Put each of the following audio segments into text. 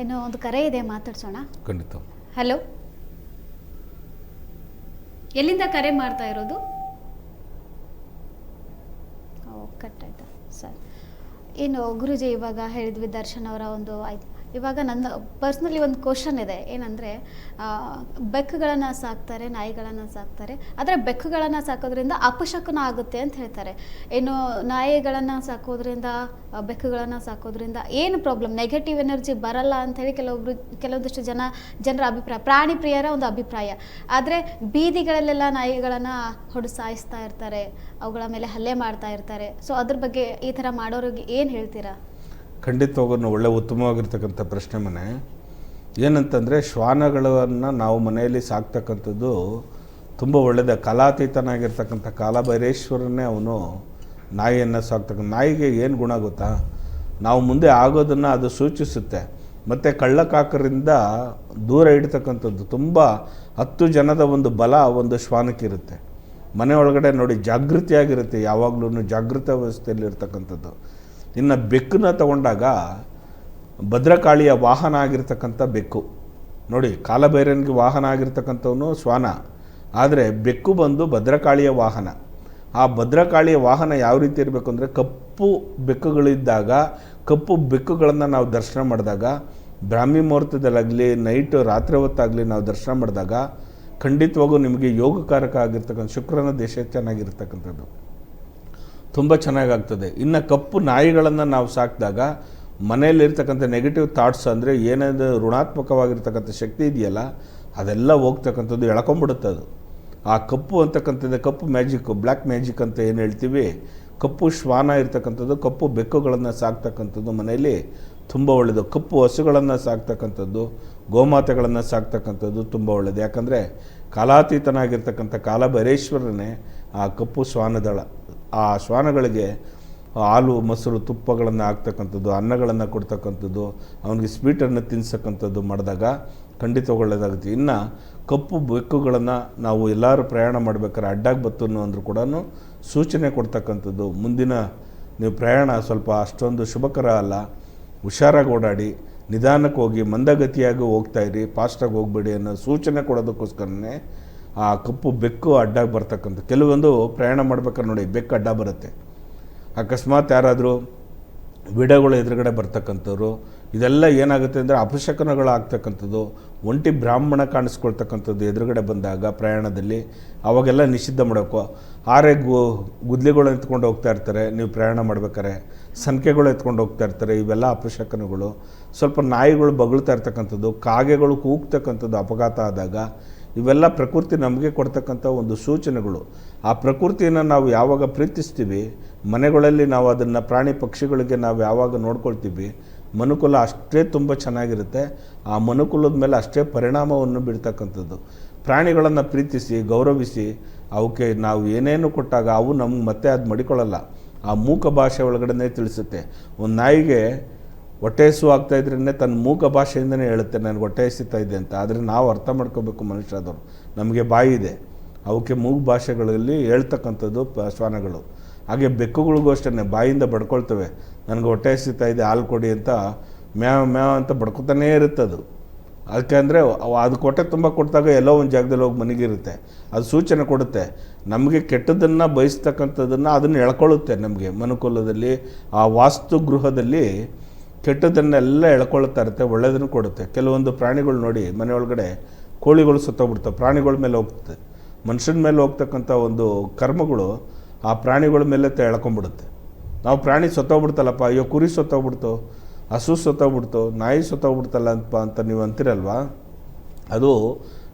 ಏನೋ ಒಂದು ಕರೆ ಇದೆ, ಮಾತಾಡ್ಸೋಣ. ಖಂಡಿತ. ಹಲೋ, ಎಲ್ಲಿಂದ ಕರೆ ಮಾಡ್ತಾ ಇರೋದು? ಓ, ಕಟ್ ಆಯ್ತಾ ಸರ್. ಏನು ಗುರುಜಿ, ಇವಾಗ ಹೇಳಿದ್ವಿ ದರ್ಶನ್ ಅವರ ಒಂದು ಆಯ್ತು. ಇವಾಗ ನನ್ನ ಪರ್ಸ್ನಲಿ ಒಂದು ಕ್ವಶನ್ ಇದೆ. ಏನಂದರೆ, ಬೆಕ್ಕುಗಳನ್ನು ಸಾಕ್ತಾರೆ, ನಾಯಿಗಳನ್ನು ಸಾಕ್ತಾರೆ. ಆದರೆ ಬೆಕ್ಕುಗಳನ್ನು ಸಾಕೋದ್ರಿಂದ ಅಪಶಕುನ ಆಗುತ್ತೆ ಅಂತ ಹೇಳ್ತಾರೆ. ಏನು ನಾಯಿಗಳನ್ನು ಸಾಕೋದ್ರಿಂದ, ಬೆಕ್ಕುಗಳನ್ನು ಸಾಕೋದ್ರಿಂದ ಏನು ಪ್ರಾಬ್ಲಮ್, ನೆಗೆಟಿವ್ ಎನರ್ಜಿ ಬರಲ್ಲ ಅಂಥೇಳಿ ಕೆಲವೊಂದಿಷ್ಟು ಜನರ ಅಭಿಪ್ರಾಯ, ಪ್ರಾಣಿ ಪ್ರಿಯರ ಒಂದು ಅಭಿಪ್ರಾಯ. ಆದರೆ ಬೀದಿಗಳಲ್ಲೆಲ್ಲ ನಾಯಿಗಳನ್ನು ಹೊಡೆದು ಸಾಯಿಸ್ತಾ ಇರ್ತಾರೆ, ಅವುಗಳ ಮೇಲೆ ಹಲ್ಲೆ ಮಾಡ್ತಾ ಇರ್ತಾರೆ. ಸೊ ಅದ್ರ ಬಗ್ಗೆ ಈ ಥರ ಮಾಡೋರಿಗೆ ಏನು ಹೇಳ್ತೀರಾ? ಖಂಡಿತವಾಗೂ ಒಳ್ಳೆ ಉತ್ತಮವಾಗಿರ್ತಕ್ಕಂಥ ಪ್ರಶ್ನೆ ಮನೆ. ಏನಂತಂದರೆ, ಶ್ವಾನಗಳನ್ನು ನಾವು ಮನೆಯಲ್ಲಿ ಸಾಕ್ತಕ್ಕಂಥದ್ದು ತುಂಬ ಒಳ್ಳೆಯದು. ಕಲಾತೀತನಾಗಿರ್ತಕ್ಕಂಥ ಕಾಲಭೈರೇಶ್ವರನ್ನೇ ಅವನು ನಾಯಿಯನ್ನು ಸಾಕ್ತಕ್ಕಂಥ. ನಾಯಿಗೆ ಏನು ಗುಣ ಗೊತ್ತಾ? ನಾವು ಮುಂದೆ ಆಗೋದನ್ನು ಅದು ಸೂಚಿಸುತ್ತೆ. ಮತ್ತು ಕಳ್ಳಕಾಕರಿಂದ ದೂರ ಇಡ್ತಕ್ಕಂಥದ್ದು. ತುಂಬ 10 ಜನದ ಒಂದು ಬಲ ಒಂದು ಶ್ವಾನಕ್ಕಿರುತ್ತೆ. ಮನೆ ಒಳಗಡೆ ನೋಡಿ ಜಾಗೃತಿಯಾಗಿರುತ್ತೆ, ಯಾವಾಗಲೂ ಜಾಗೃತ ವ್ಯವಸ್ಥೆಯಲ್ಲಿ ಇರ್ತಕ್ಕಂಥದ್ದು. ಇನ್ನು ಬೆಕ್ಕನ್ನ ತಗೊಂಡಾಗ ಭದ್ರಕಾಳಿಯ ವಾಹನ ಆಗಿರ್ತಕ್ಕಂಥ ಬೆಕ್ಕು ನೋಡಿ, ಕಾಲಭೈರನಿಗೆ ವಾಹನ ಆಗಿರ್ತಕ್ಕಂಥವನು ಶ್ವಾನ, ಆದರೆ ಬೆಕ್ಕು ಬಂದು ಭದ್ರಕಾಳಿಯ ವಾಹನ. ಆ ಭದ್ರಕಾಳಿಯ ವಾಹನ ಯಾವ ರೀತಿ ಇರಬೇಕು ಅಂದರೆ, ಕಪ್ಪು ಬೆಕ್ಕುಗಳಿದ್ದಾಗ, ಕಪ್ಪು ಬೆಕ್ಕುಗಳನ್ನು ನಾವು ದರ್ಶನ ಮಾಡಿದಾಗ, ಬ್ರಾಹ್ಮಿ ಮುಹೂರ್ತದಲ್ಲಾಗಲಿ ನೈಟು ರಾತ್ರಿ ಹೊತ್ತಾಗಲಿ ನಾವು ದರ್ಶನ ಮಾಡಿದಾಗ ಖಂಡಿತವಾಗೂ ನಿಮಗೆ ಯೋಗಕಾರಕ ಆಗಿರ್ತಕ್ಕಂಥ ಶುಕ್ರನ ದೇಶ ಚೆನ್ನಾಗಿರ್ತಕ್ಕಂಥದ್ದು ತುಂಬ ಚೆನ್ನಾಗಾಗ್ತದೆ. ಇನ್ನು ಕಪ್ಪು ನಾಯಿಗಳನ್ನು ನಾವು ಸಾಕಿದಾಗ ಮನೆಯಲ್ಲಿರ್ತಕ್ಕಂಥ ನೆಗೆಟಿವ್ ಥಾಟ್ಸ್, ಅಂದರೆ ಏನಾದರೂ ಋಣಾತ್ಮಕವಾಗಿರ್ತಕ್ಕಂಥ ಶಕ್ತಿ ಇದೆಯಲ್ಲ, ಅದೆಲ್ಲ ಹೋಗ್ತಕ್ಕಂಥದ್ದು ಎಳ್ಕೊಂಬಿಡುತ್ತೆ. ಅದು ಆ ಕಪ್ಪು ಅಂತಕ್ಕಂಥದ್ದು ಕಪ್ಪು ಮ್ಯಾಜಿಕ್ಕು, ಬ್ಲ್ಯಾಕ್ ಮ್ಯಾಜಿಕ್ ಅಂತ ಏನು ಹೇಳ್ತೀವಿ, ಕಪ್ಪು ಶ್ವಾನ ಇರ್ತಕ್ಕಂಥದ್ದು, ಕಪ್ಪು ಬೆಕ್ಕುಗಳನ್ನು ಸಾಕ್ತಕ್ಕಂಥದ್ದು ಮನೆಯಲ್ಲಿ ತುಂಬ ಒಳ್ಳೆಯದು. ಕಪ್ಪು ಹಸುಗಳನ್ನು ಸಾಕ್ತಕ್ಕಂಥದ್ದು, ಗೋಮಾತೆಗಳನ್ನು ಸಾಕ್ತಕ್ಕಂಥದ್ದು ತುಂಬ ಒಳ್ಳೆಯದು. ಯಾಕಂದರೆ ಕಾಲಾತೀತನಾಗಿರ್ತಕ್ಕಂಥ ಕಾಲಭೈರೇಶ್ವರನೇ ಆ ಕಪ್ಪು ಶ್ವಾನದಳ. ಆ ಶ್ವಾನಗಳಿಗೆ ಹಾಲು, ಮೊಸರು, ತುಪ್ಪಗಳನ್ನು ಹಾಕ್ತಕ್ಕಂಥದ್ದು, ಅನ್ನಗಳನ್ನು ಕೊಡ್ತಕ್ಕಂಥದ್ದು, ಅವನಿಗೆ ಸ್ವೀಟನ್ನು ತಿನ್ನಿಸ್ತಕ್ಕಂಥದ್ದು ಮಾಡಿದಾಗ ಖಂಡಿತ ಒಳ್ಳೆಯದಾಗುತ್ತೆ. ಇನ್ನು ಕಪ್ಪು ಬೆಕ್ಕುಗಳನ್ನು ನಾವು ಎಲ್ಲರೂ ಪ್ರಯಾಣ ಮಾಡಬೇಕಾದ್ರೆ ಅಡ್ಡಾಗಿ ಬತ್ತನ್ನು ಅಂದರೂ ಕೂಡ ಸೂಚನೆ ಕೊಡ್ತಕ್ಕಂಥದ್ದು. ಮುಂದಿನ ನೀವು ಪ್ರಯಾಣ ಸ್ವಲ್ಪ ಅಷ್ಟೊಂದು ಶುಭಕರ ಅಲ್ಲ, ಹುಷಾರಾಗಿ ಓಡಾಡಿ, ನಿಧಾನಕ್ಕೆ ಹೋಗಿ, ಮಂದಗತಿಯಾಗಿ ಹೋಗ್ತಾಯಿರಿ, ಫಾಸ್ಟಾಗಿ ಹೋಗಬೇಡಿ ಅನ್ನೋ ಸೂಚನೆ ಕೊಡೋದಕ್ಕೋಸ್ಕರನೇ ಆ ಕಪ್ಪು ಬೆಕ್ಕು ಅಡ್ಡಾಗಿ ಬರ್ತಕ್ಕಂಥ. ಕೆಲವೊಂದು ಪ್ರಯಾಣ ಮಾಡ್ಬೇಕಾದ್ರೆ ನೋಡಿ ಬೆಕ್ಕು ಅಡ್ಡ ಬರುತ್ತೆ. ಅಕಸ್ಮಾತ್ ಯಾರಾದರೂ ವಿಡಿಯೋಗಳು ಎದುರುಗಡೆ ಬರ್ತಕ್ಕಂಥವ್ರು, ಇದೆಲ್ಲ ಏನಾಗುತ್ತೆ ಅಂದರೆ ಅಪಶಕನಗಳು ಆಗ್ತಕ್ಕಂಥದ್ದು. ಒಂಟಿ ಬ್ರಾಹ್ಮಣ ಕಾಣಿಸ್ಕೊಳ್ತಕ್ಕಂಥದ್ದು ಎದುರುಗಡೆ ಬಂದಾಗ ಪ್ರಯಾಣದಲ್ಲಿ, ಅವಾಗೆಲ್ಲ ನಿಷಿದ್ಧ ಮಾಡಬೇಕು. ಆರೆ ಗುದ್ಲಿಗಳು ಎತ್ಕೊಂಡು ಹೋಗ್ತಾ ಇರ್ತಾರೆ ನೀವು ಪ್ರಯಾಣ ಮಾಡ್ಬೇಕಾರೆ, ಸಂಖ್ಯೆಗಳು ಎತ್ಕೊಂಡು ಹೋಗ್ತಾ ಇರ್ತಾರೆ, ಇವೆಲ್ಲ ಅಪಶಕನಗಳು. ಸ್ವಲ್ಪ ನಾಯಿಗಳು ಬಗಳ್ತಾ ಇರ್ತಕ್ಕಂಥದ್ದು, ಕಾಗೆಗಳು ಕೂಗ್ತಕ್ಕಂಥದ್ದು ಅಪಘಾತ ಆದಾಗ, ಇವೆಲ್ಲ ಪ್ರಕೃತಿ ನಮಗೆ ಕೊಡ್ತಕ್ಕಂಥ ಒಂದು ಸೂಚನೆಗಳು. ಆ ಪ್ರಕೃತಿಯನ್ನು ನಾವು ಯಾವಾಗ ಪ್ರೀತಿಸ್ತೀವಿ, ಮನೆಗಳಲ್ಲಿ ನಾವು ಅದನ್ನು ಪ್ರಾಣಿ ಪಕ್ಷಿಗಳಿಗೆ ನಾವು ಯಾವಾಗ ನೋಡ್ಕೊಳ್ತೀವಿ, ಮನುಕುಲ ಅಷ್ಟೇ ತುಂಬ ಚೆನ್ನಾಗಿರುತ್ತೆ. ಆ ಮನುಕುಲದ ಮೇಲೆ ಅಷ್ಟೇ ಪರಿಣಾಮವನ್ನು ಬೀಳ್ತಕ್ಕಂಥದ್ದು. ಪ್ರಾಣಿಗಳನ್ನು ಪ್ರೀತಿಸಿ ಗೌರವಿಸಿ ಅವಕ್ಕೆ ನಾವು ಏನೇನು ಕೊಟ್ಟಾಗ ಅವು ನಮ್ಗೆ ಮತ್ತೆ ಅದು ಮಡಿಕೊಳ್ಳಲ್ಲ. ಆ ಮೂಕ ಭಾಷೆ ಒಳಗಡೆ ತಿಳಿಸುತ್ತೆ. ಒಂದು ನಾಯಿಗೆ ಹೊಟ್ಟೆ ಹಸು ಆಗ್ತಾಯಿದ್ರೇ ತನ್ನ ಮೂಕ ಭಾಷೆಯಿಂದನೇ ಹೇಳುತ್ತೆ ನನಗೆ ಹೊಟ್ಟೆ ಹಸಿತಾ ಇದೆ ಅಂತ. ಆದರೆ ನಾವು ಅರ್ಥ ಮಾಡ್ಕೋಬೇಕು ಮನುಷ್ಯರಾದವರು, ನಮಗೆ ಬಾಯಿ ಇದೆ, ಅವಕ್ಕೆ ಮೂಗ ಭಾಷೆಗಳಲ್ಲಿ ಹೇಳ್ತಕ್ಕಂಥದ್ದು ಶ್ವಾನಗಳು. ಹಾಗೆ ಬೆಕ್ಕುಗಳಿಗೂ ಅಷ್ಟೇ ಬಾಯಿಂದ ಬಡ್ಕೊಳ್ತವೆ, ನನಗೆ ಹೊಟ್ಟೆ ಹಸಿತಾ ಇದೆ ಹಾಲು ಕೊಡಿ ಅಂತ ಮ್ಯಾವ್ ಮ್ಯಾವ್ ಅಂತ ಬಡ್ಕೊತಾನೇ ಇರುತ್ತೆ ಅದು. ಅದಕ್ಕೆ ಅಂದರೆ ಅದಕ್ಕೆ ಹೊಟ್ಟೆ ತುಂಬ ಕೊಟ್ಟಾಗ ಎಲ್ಲೋ ಒಂದು ಜಾಗದಲ್ಲಿ ಹೋಗಿ ಮನೆಗಿರುತ್ತೆ, ಅದು ಸೂಚನೆ ಕೊಡುತ್ತೆ. ನಮಗೆ ಕೆಟ್ಟದನ್ನು ಬಯಸ್ತಕ್ಕಂಥದ್ದನ್ನು ಅದನ್ನು ಎಳ್ಕೊಳ್ಳುತ್ತೆ. ನಮಗೆ ಮನುಕುಲದಲ್ಲಿ ಆ ವಾಸ್ತುಗೃಹದಲ್ಲಿ ಕೆಟ್ಟದನ್ನೆಲ್ಲ ಎಳ್ಕೊಳ್ತಾ ಇರುತ್ತೆ, ಒಳ್ಳೆಯದನ್ನು ಕೊಡುತ್ತೆ. ಕೆಲವೊಂದು ಪ್ರಾಣಿಗಳು ನೋಡಿ ಮನೆಯೊಳಗಡೆ ಕೋಳಿಗಳು ಸತ್ತೋಗ್ಬಿಡ್ತವೆ, ಪ್ರಾಣಿಗಳ ಮೇಲೆ ಹೋಗ್ತದೆ. ಮನುಷ್ಯನ ಮೇಲೆ ಹೋಗ್ತಕ್ಕಂಥ ಒಂದು ಕರ್ಮಗಳು ಆ ಪ್ರಾಣಿಗಳ ಮೇಲೆ ಎಳ್ಕೊಂಬಿಡುತ್ತೆ. ನಾವು ಪ್ರಾಣಿ ಸತ್ತೋಗ್ಬಿಡ್ತಲ್ಲಪ್ಪ, ಅಯ್ಯೋ ಕುರಿ ಸತ್ತೋಗ್ಬಿಡ್ತು, ಹಸು ಸತ್ತೋಗ್ಬಿಡ್ತು, ನಾಯಿ ಸತ್ತೋಗ್ಬಿಡ್ತಲ್ಲ ಅಂತ ನೀವು ಅಂತಿರಲ್ವ, ಅದು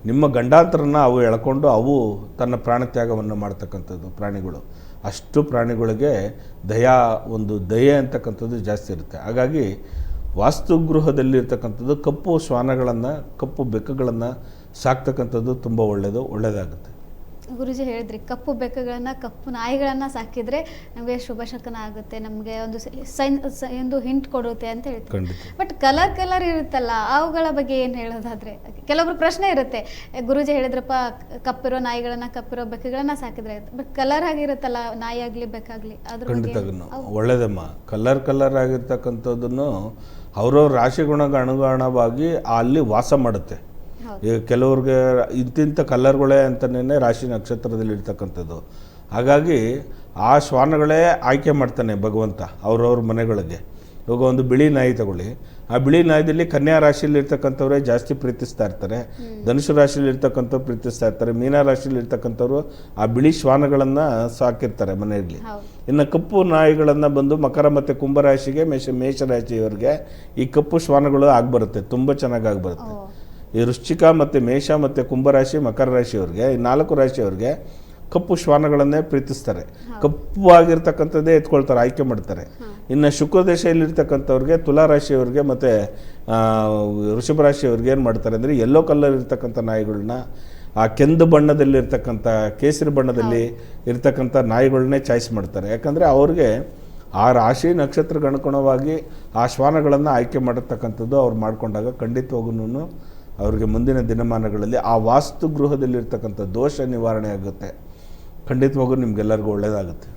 ನಿಮ್ಮ ಗಂಡಾಂತರನ ಅವು ಎಳ್ಕೊಂಡು ಅವು ತನ್ನ ಪ್ರಾಣತ್ಯಾಗವನ್ನು ಮಾಡ್ತಕ್ಕಂಥದ್ದು ಪ್ರಾಣಿಗಳು. ಅಷ್ಟು ಪ್ರಾಣಿಗಳಿಗೆ ದಯೆ ಅಂತಕ್ಕಂಥದ್ದು ಜಾಸ್ತಿ ಇರುತ್ತೆ. ಹಾಗಾಗಿ ವಾಸ್ತುಗೃಹದಲ್ಲಿರ್ತಕ್ಕಂಥದ್ದು ಕಪ್ಪು ಶ್ವಾನಗಳನ್ನು, ಕಪ್ಪು ಬೆಕ್ಕುಗಳನ್ನು ಸಾಕ್ತಕ್ಕಂಥದ್ದು ತುಂಬ ಒಳ್ಳೆಯದಾಗುತ್ತೆ. ಗುರುಜಿ ಹೇಳಿದ್ರಿ, ಕಪ್ಪು ಬೆಕ್ಕುಗಳನ್ನು, ಕಪ್ಪು ನಾಯಿಗಳನ್ನು ಸಾಕಿದರೆ ನಮಗೆ ಶುಭ ಶಕನ ಆಗುತ್ತೆ, ನಮಗೆ ಒಂದು ಹಿಂಟ್ ಕೊಡುತ್ತೆ ಅಂತ ಹೇಳ್ತೀವಿ. ಬಟ್ ಕಲರ್ ಇರುತ್ತಲ್ಲ, ಅವುಗಳ ಬಗ್ಗೆ ಏನು ಹೇಳೋದಾದರೆ ಕೆಲವೊಬ್ರು ಪ್ರಶ್ನೆ ಇರುತ್ತೆ. ಗುರುಜಿ ಹೇಳಿದ್ರಪ್ಪ ಕಪ್ಪಿರೋ ನಾಯಿಗಳನ್ನು, ಕಪ್ಪಿರೋ ಬೆಕ್ಕುಗಳನ್ನು ಸಾಕಿದ್ರೆ, ಬಟ್ ಕಲರ್ ಆಗಿರುತ್ತಲ್ಲ ನಾಯಿ ಆಗಲಿ ಬೆಕ್ಕಾಗಲಿ, ಅದ್ರ ಖಂಡಿತ ಒಳ್ಳೆಯದಮ್ಮ. ಕಲರ್ ಆಗಿರ್ತಕ್ಕಂಥದ್ದನ್ನು ಅವ್ರವ್ರ ರಾಶಿಗುಣಕ್ಕೆ ಅನುಗುಣವಾಗಿ ಅಲ್ಲಿ ವಾಸ ಮಾಡುತ್ತೆ. ಹೌದು. ಈಗ ಕೆಲವ್ರಿಗೆ ಇಂತಿಂಥ ಕಲರ್ಗಳೇ ಅಂತಲೇ ರಾಶಿ ನಕ್ಷತ್ರದಲ್ಲಿ ಇರ್ತಕ್ಕಂಥದ್ದು. ಹಾಗಾಗಿ ಆ ಶ್ವಾನಗಳೇ ಆಯ್ಕೆ ಮಾಡ್ತಾನೆ ಭಗವಂತ ಅವ್ರವ್ರ ಮನೆಗಳಿಗೆ. ಇವಾಗ ಒಂದು ಬಿಳಿ ನಾಯಿ ತಗೊಳ್ಳಿ, ಆ ಬಿಳಿ ನಾಯಿದಲ್ಲಿ ಕನ್ಯಾ ರಾಶಿಯಲ್ಲಿ ಇರ್ತಕ್ಕಂಥವ್ರೆ ಜಾಸ್ತಿ ಪ್ರೀತಿಸ್ತಾ ಇರ್ತಾರೆ, ಧನುಷು ರಾಶಿಯಲ್ಲಿ ಇರ್ತಕ್ಕಂಥವ್ರು ಪ್ರೀತಿಸ್ತಾ ಇರ್ತಾರೆ, ಮೀನ ರಾಶಿಯಲ್ಲಿ ಇರ್ತಕ್ಕಂಥವ್ರು ಆ ಬಿಳಿ ಶ್ವಾನಗಳನ್ನು ಸಾಕಿರ್ತಾರೆ ಮನೆಯಲ್ಲಿ. ಹೌದು. ಇನ್ನು ಕಪ್ಪು ನಾಯಿಗಳನ್ನು ಬಂದು ಮಕರ ಮತ್ತು ಕುಂಭರಾಶಿಗೆ ಮೇಷರಾಶಿಯವರಿಗೆ ಈ ಕಪ್ಪು ಶ್ವಾನಗಳು ಆಗಿಬರುತ್ತೆ, ತುಂಬ ಚೆನ್ನಾಗಿ ಆಗಿಬರುತ್ತೆ. ಓ. ಈ ವೃಶ್ಚಿಕ ಮತ್ತು ಮೇಷ ಮತ್ತು ಕುಂಭರಾಶಿ ಮಕರ ರಾಶಿಯವ್ರಿಗೆ, ಈ 4 ರಾಶಿಯವ್ರಿಗೆ ಕಪ್ಪು ಶ್ವಾನಗಳನ್ನೇ ಪ್ರೀತಿಸ್ತಾರೆ. ಕಪ್ಪು ಆಗಿರ್ತಕ್ಕಂಥದ್ದೇ ಎತ್ಕೊಳ್ತಾರೆ, ಆಯ್ಕೆ ಮಾಡ್ತಾರೆ. ಇನ್ನು ಶುಕ್ರ ದಶೆಯಲ್ಲಿರ್ತಕ್ಕಂಥವ್ರಿಗೆ, ತುಲಾ ರಾಶಿಯವ್ರಿಗೆ ಮತ್ತು ವೃಷಭ ರಾಶಿಯವ್ರಿಗೆ ಏನು ಮಾಡ್ತಾರೆ ಅಂದರೆ ಯೆಲ್ಲೋ ಕಲರ್ ಇರ್ತಕ್ಕಂಥ ನಾಯಿಗಳನ್ನ, ಆ ಕೆಂದು ಬಣ್ಣದಲ್ಲಿರ್ತಕ್ಕಂಥ ಕೇಸರಿ ಬಣ್ಣದಲ್ಲಿ ಇರ್ತಕ್ಕಂಥ ನಾಯಿಗಳನ್ನೇ ಚಾಯ್ಸ್ ಮಾಡ್ತಾರೆ. ಯಾಕಂದರೆ ಅವ್ರಿಗೆ ಆ ರಾಶಿ ನಕ್ಷತ್ರಕ್ಕೆ ಅನುಗುಣವಾಗಿ ಆ ಶ್ವಾನಗಳನ್ನು ಆಯ್ಕೆ ಮಾಡಿರ್ತಕ್ಕಂಥದ್ದು ಅವ್ರು ಮಾಡ್ಕೊಂಡಾಗ ಖಂಡಿತವಾಗೂ ಅವ್ರಿಗೆ ಮುಂದಿನ ದಿನಮಾನಗಳಲ್ಲಿ ಆ ವಾಸ್ತು ಗೃಹದಲ್ಲಿರ್ತಕ್ಕಂಥ ದೋಷ ನಿವಾರಣೆ ಆಗುತ್ತೆ. ಖಂಡಿತವಾಗೂ ನಿಮ್ಗೆಲ್ಲರಿಗೂ ಒಳ್ಳೆಯದಾಗುತ್ತೆ.